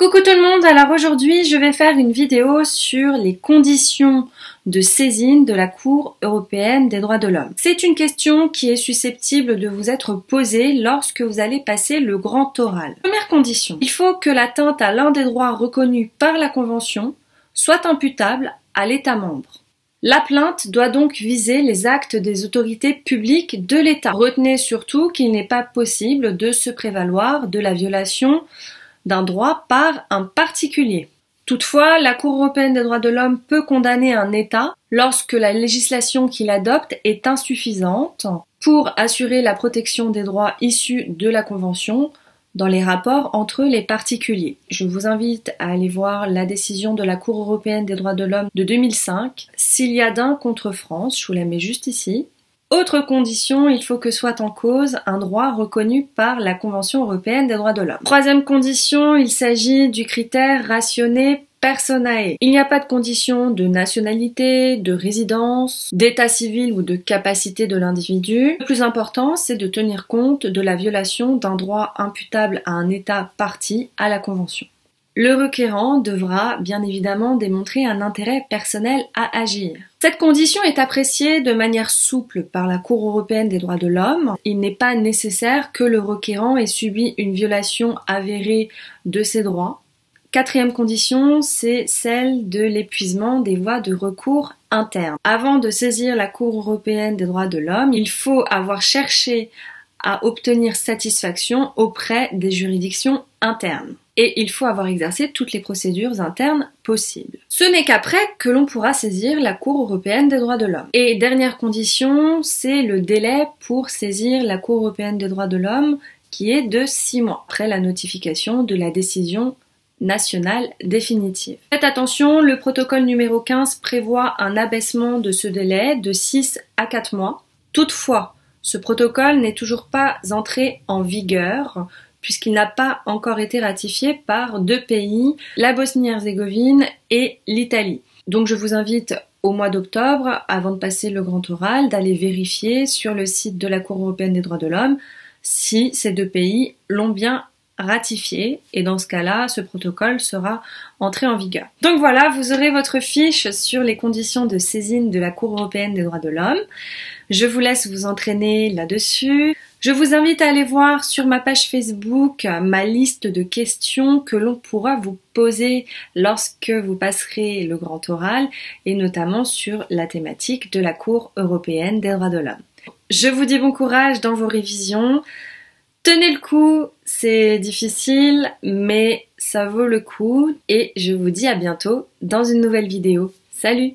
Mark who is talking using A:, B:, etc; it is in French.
A: Coucou tout le monde, alors aujourd'hui je vais faire une vidéo sur les conditions de saisine de la Cour européenne des droits de l'homme. C'est une question qui est susceptible de vous être posée lorsque vous allez passer le grand oral. Première condition, il faut que l'atteinte à l'un des droits reconnus par la Convention soit imputable à l'État membre. La plainte doit donc viser les actes des autorités publiques de l'État. Retenez surtout qu'il n'est pas possible de se prévaloir de la violation d'un droit par un particulier. Toutefois, la Cour européenne des droits de l'homme peut condamner un État lorsque la législation qu'il adopte est insuffisante pour assurer la protection des droits issus de la Convention dans les rapports entre les particuliers. Je vous invite à aller voir la décision de la Cour européenne des droits de l'homme de 2005, Siliadin contre France, je vous la mets juste ici. Autre condition, il faut que soit en cause un droit reconnu par la Convention européenne des droits de l'homme. Troisième condition, il s'agit du critère rationné personae. Il n'y a pas de condition de nationalité, de résidence, d'état civil ou de capacité de l'individu. Le plus important, c'est de tenir compte de la violation d'un droit imputable à un État partie à la Convention. Le requérant devra bien évidemment démontrer un intérêt personnel à agir. Cette condition est appréciée de manière souple par la Cour européenne des droits de l'homme. Il n'est pas nécessaire que le requérant ait subi une violation avérée de ses droits. Quatrième condition, c'est celle de l'épuisement des voies de recours internes. Avant de saisir la Cour européenne des droits de l'homme, il faut avoir cherché à obtenir satisfaction auprès des juridictions internes. Et il faut avoir exercé toutes les procédures internes possibles. Ce n'est qu'après que l'on pourra saisir la Cour européenne des droits de l'homme. Et dernière condition, c'est le délai pour saisir la Cour européenne des droits de l'homme qui est de 6 mois après la notification de la décision nationale définitive. Faites attention, le protocole numéro 15 prévoit un abaissement de ce délai de 6 à 4 mois. Toutefois, ce protocole n'est toujours pas entré en vigueur puisqu'il n'a pas encore été ratifié par 2 pays, la Bosnie-Herzégovine et l'Italie. Donc je vous invite au mois d'octobre, avant de passer le grand oral, d'aller vérifier sur le site de la Cour européenne des droits de l'homme si ces 2 pays l'ont bien ratifié, et dans ce cas-là, ce protocole sera entré en vigueur. Donc voilà, vous aurez votre fiche sur les conditions de saisine de la Cour européenne des droits de l'homme. Je vous laisse vous entraîner là-dessus. Je vous invite à aller voir sur ma page Facebook ma liste de questions que l'on pourra vous poser lorsque vous passerez le grand oral, et notamment sur la thématique de la Cour européenne des droits de l'homme. Je vous dis bon courage dans vos révisions. Tenez le coup, c'est difficile, mais ça vaut le coup, et je vous dis à bientôt dans une nouvelle vidéo. Salut!